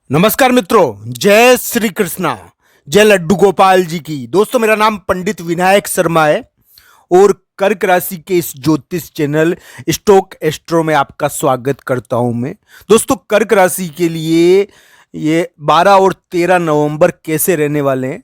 नमस्कार मित्रों, जय श्री कृष्णा, जय लड्डू गोपाल जी की। दोस्तों, मेरा नाम पंडित विनायक शर्मा है और कर्क राशि के इस ज्योतिष चैनल स्टोक एस्ट्रो में आपका स्वागत करता हूं मैं। दोस्तों, कर्क राशि के लिए ये 12 और 13 नवंबर कैसे रहने वाले हैं,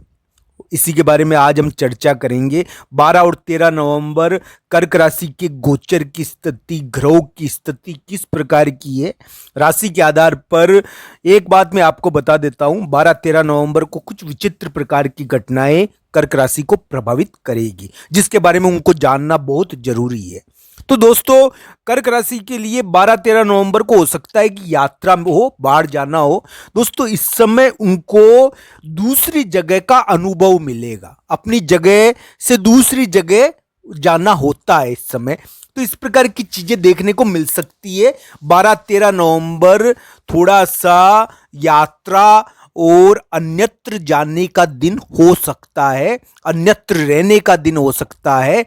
इसी के बारे में आज हम चर्चा करेंगे। 12 और 13 नवंबर कर्क राशि के गोचर की स्थिति, ग्रहों की स्थिति किस प्रकार की है, राशि के आधार पर एक बात मैं आपको बता देता हूं। 12-13 नवंबर को कुछ विचित्र प्रकार की घटनाएं कर्क राशि को प्रभावित करेगी, जिसके बारे में उनको जानना बहुत जरूरी है। तो दोस्तों, कर्क राशि के लिए 12-13 नवंबर को हो सकता है कि यात्रा में हो, बाहर जाना हो। दोस्तों, इस समय उनको दूसरी जगह का अनुभव मिलेगा, अपनी जगह से दूसरी जगह जाना होता है इस समय। तो इस प्रकार की चीजें देखने को मिल सकती है। 12-13 नवंबर थोड़ा सा यात्रा और अन्यत्र जाने का दिन हो सकता है, अन्यत्र रहने का दिन हो सकता है।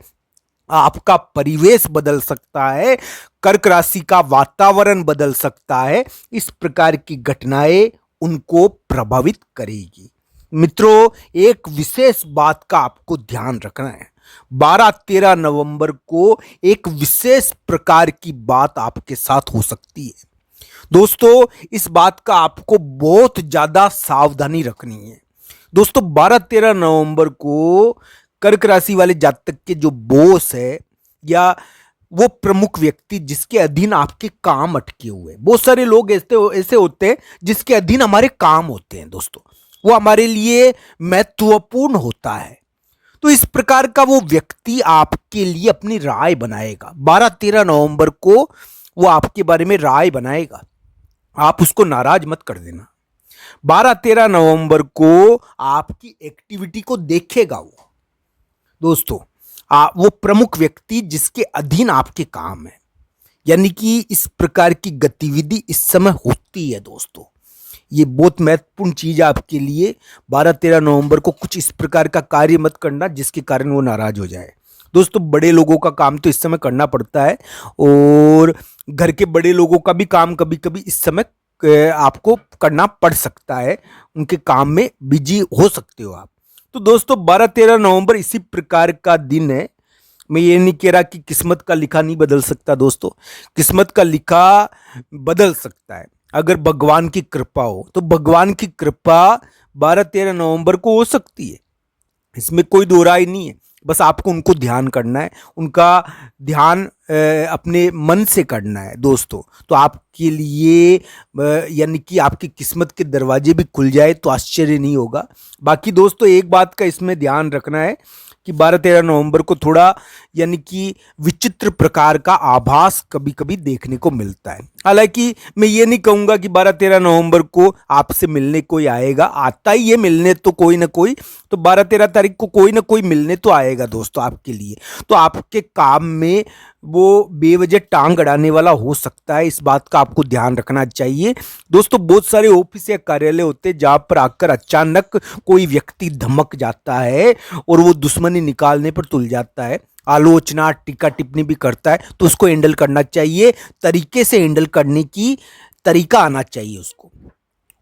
आपका परिवेश बदल सकता है, कर्क राशि का वातावरण बदल सकता है। इस प्रकार की घटनाएं उनको प्रभावित करेगी। मित्रों, एक विशेष बात का आपको ध्यान रखना है। 12-13 नवंबर को एक विशेष प्रकार की बात आपके साथ हो सकती है। दोस्तों, इस बात का आपको बहुत ज्यादा सावधानी रखनी है। दोस्तों, 12-13 नवंबर को कर्क राशि वाले जातक के जो बॉस है या वो प्रमुख व्यक्ति जिसके अधीन आपके काम अटके हुए हैं, बहुत सारे लोग ऐसे ऐसे होते हैं जिसके अधीन हमारे काम होते हैं। दोस्तों, वो हमारे लिए महत्वपूर्ण होता है। तो इस प्रकार का वो व्यक्ति आपके लिए अपनी राय बनाएगा। 12-13 नवंबर को वो आपके बारे में राय बनाएगा, आप उसको नाराज मत कर देना। 12-13 नवंबर को आपकी एक्टिविटी को देखेगा वो। दोस्तों, वो प्रमुख व्यक्ति जिसके अधीन आपके काम है, यानी कि इस प्रकार की गतिविधि इस समय होती है। दोस्तों, ये बहुत महत्वपूर्ण चीज है आपके लिए। 12-13 नवंबर को कुछ इस प्रकार का कार्य मत करना जिसके कारण वो नाराज हो जाए। दोस्तों, बड़े लोगों का काम तो इस समय करना पड़ता है और घर के बड़े लोगों का भी काम कभी कभी इस समय आपको करना पड़ सकता है। उनके काम में बिजी हो सकते हो आप। तो दोस्तों, 12-13 नवंबर इसी प्रकार का दिन है। मैं ये नहीं कह रहा कि किस्मत का लिखा नहीं बदल सकता। दोस्तों, किस्मत का लिखा बदल सकता है अगर भगवान की कृपा हो। तो भगवान की कृपा 12-13 नवंबर को हो सकती है, इसमें कोई दो राय नहीं है। बस आपको उनको ध्यान करना है, उनका ध्यान अपने मन से करना है। दोस्तों, तो आपके लिए यानी कि आपकी किस्मत के दरवाजे भी खुल जाए तो आश्चर्य नहीं होगा। बाकी दोस्तों, एक बात का इसमें ध्यान रखना है कि 12-13 नवंबर को थोड़ा यानी कि विचित्र प्रकार का आभास कभी कभी देखने को मिलता है। हालांकि मैं ये नहीं कहूंगा कि 12-13 नवंबर को आपसे मिलने कोई आएगा, आता ही है मिलने तो कोई ना कोई। तो 12-13 तारीख को कोई ना कोई मिलने तो आएगा दोस्तों आपके लिए। तो आपके काम में वो बेवजह टांग अड़ाने वाला हो सकता है, इस बात का आपको ध्यान रखना चाहिए। दोस्तों, बहुत सारे ऑफिस या कार्यालय होते हैं जहां पर आकर अचानक कोई व्यक्ति धमक जाता है और वो दुश्मनी निकालने पर तुल जाता है, आलोचना टीका टिप्पणी भी करता है। तो उसको हैंडल करना चाहिए, तरीके से हैंडल करने की तरीका आना चाहिए उसको,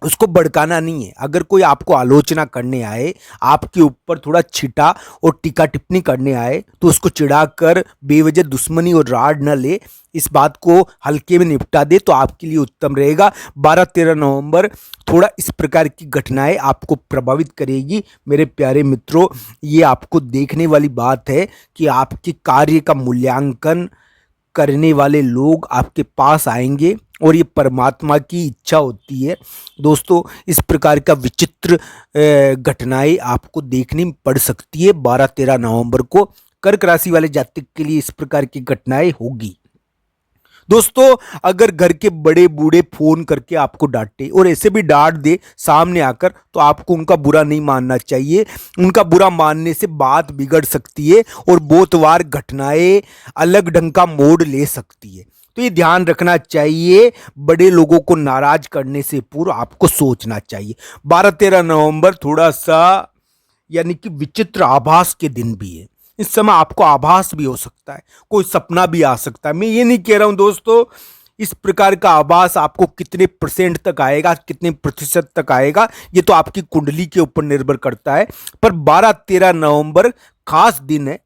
उसको भड़काना नहीं है। अगर कोई आपको आलोचना करने आए, आपके ऊपर थोड़ा छिटा और टीका टिप्पणी करने आए, तो उसको चिढ़ाकर बेवजह दुश्मनी और राड न ले, इस बात को हल्के में निपटा दे तो आपके लिए उत्तम रहेगा। 12-13 नवंबर थोड़ा इस प्रकार की घटनाएं आपको प्रभावित करेगी। मेरे प्यारे मित्रों, ये आपको देखने वाली बात है कि आपके कार्य का मूल्यांकन करने वाले लोग आपके पास आएंगे और ये परमात्मा की इच्छा होती है। दोस्तों, इस प्रकार का विचित्र घटनाएं आपको देखनी पड़ सकती है। 12-13 नवंबर को कर्क राशि वाले जातक के लिए इस प्रकार की घटनाएं होगी। दोस्तों, अगर घर के बड़े बूढ़े फोन करके आपको डांटे और ऐसे भी डांट दे सामने आकर, तो आपको उनका बुरा नहीं मानना चाहिए। उनका बुरा मानने से बात बिगड़ सकती है और बहुत बार घटनाएं अलग ढंग का मोड़ ले सकती है। तो ये ध्यान रखना चाहिए, बड़े लोगों को नाराज करने से पूर्व आपको सोचना चाहिए। 12-13 नवंबर थोड़ा सा यानी कि विचित्र आभास के दिन भी है। इस समय आपको आभास भी हो सकता है, कोई सपना भी आ सकता है। मैं ये नहीं कह रहा हूं दोस्तों इस प्रकार का आभास आपको कितने परसेंट तक आएगा, कितने प्रतिशत तक आएगा, ये तो आपकी कुंडली के ऊपर निर्भर करता है। पर 12-13 नवंबर खास दिन है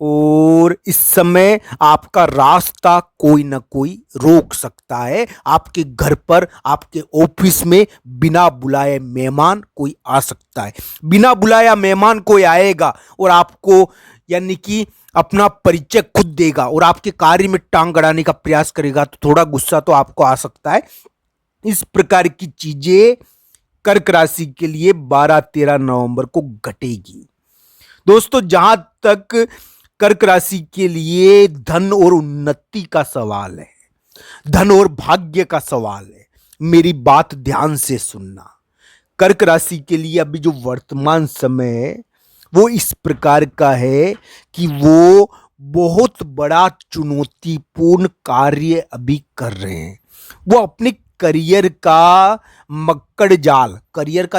और इस समय आपका रास्ता कोई ना कोई रोक सकता है। आपके घर पर, आपके ऑफिस में बिना बुलाए मेहमान कोई आ सकता है। बिना बुलाया मेहमान कोई आएगा और आपको यानी कि अपना परिचय खुद देगा और आपके कार्य में टांग अड़ाने का प्रयास करेगा, तो थोड़ा गुस्सा तो आपको आ सकता है। इस प्रकार की चीजें कर्क राशि के लिए 12-13 नवंबर को घटेगी। दोस्तों, जहां तक कर्क राशि के लिए धन और उन्नति का सवाल है, धन और भाग्य का सवाल है, मेरी बात ध्यान से सुनना। कर्क राशि के लिए अभी जो वर्तमान समय है वो इस प्रकार का है कि वो बहुत बड़ा चुनौतीपूर्ण कार्य अभी कर रहे हैं। वो अपने करियर का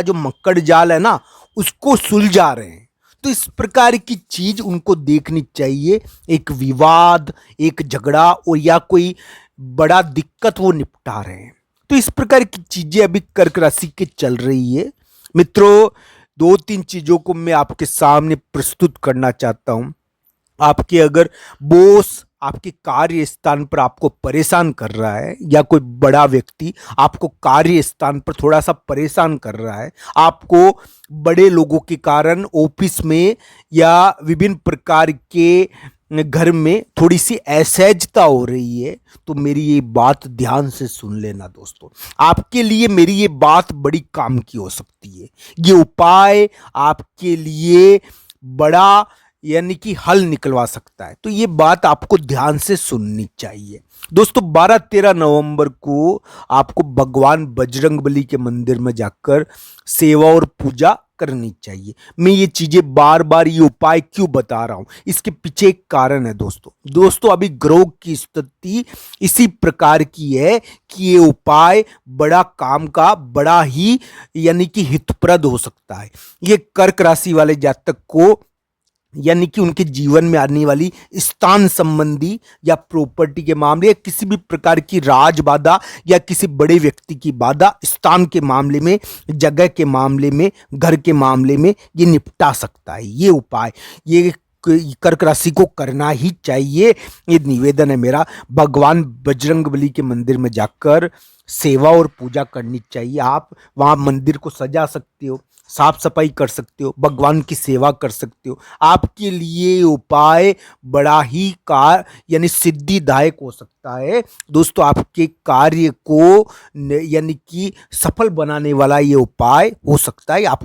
जो मक्कड़ जाल है ना, उसको सुलझा रहे हैं। तो इस प्रकार की चीज उनको देखनी चाहिए। एक विवाद, एक झगड़ा और या कोई बड़ा दिक्कत वो निपटा रहे हैं। तो इस प्रकार की चीजें अभी कर्क राशि के चल रही है। मित्रों, 2-3 चीजों को मैं आपके सामने प्रस्तुत करना चाहता हूं। आपके अगर बॉस आपके कार्य स्थान पर आपको परेशान कर रहा है, या कोई बड़ा व्यक्ति आपको कार्य स्थान पर थोड़ा सा परेशान कर रहा है, आपको बड़े लोगों के कारण ऑफिस में या विभिन्न प्रकार के घर में थोड़ी सी असहजता हो रही है, तो मेरी ये बात ध्यान से सुन लेना दोस्तों। आपके लिए मेरी ये बात बड़ी काम की हो सकती है। ये उपाय आपके लिए बड़ा यानी कि हल निकलवा सकता है। तो ये बात आपको ध्यान से सुननी चाहिए। दोस्तों, 12-13 नवंबर को आपको भगवान बजरंगबली के मंदिर में जाकर सेवा और पूजा करनी चाहिए। मैं ये चीजें बार बार ये उपाय क्यों बता रहा हूं, इसके पीछे एक कारण है दोस्तों। अभी ग्रह की स्थिति इसी प्रकार की है कि ये उपाय बड़ा काम का, बड़ा ही यानी कि हितप्रद हो सकता है। ये कर्क राशि वाले जातक को यानी कि उनके जीवन में आने वाली स्थान संबंधी या प्रॉपर्टी के मामले या किसी भी प्रकार की राज बाधा या किसी बड़े व्यक्ति की बाधा, स्थान के मामले में, जगह के मामले में, घर के मामले में ये निपटा सकता है। ये उपाय ये कर्क राशि को करना ही चाहिए। ये निवेदन है मेरा। भगवान बजरंगबली के मंदिर में जाकर सेवा और पूजा करनी चाहिए। आप वहाँ मंदिर को सजा सकते हो, साफ सफाई कर सकते हो, भगवान की सेवा कर सकते हो। आपके लिए उपाय बड़ा ही यानी सिद्धिदायक हो सकता है दोस्तों। आपके कार्य को यानी कि सफल बनाने वाला ये उपाय हो सकता है। आप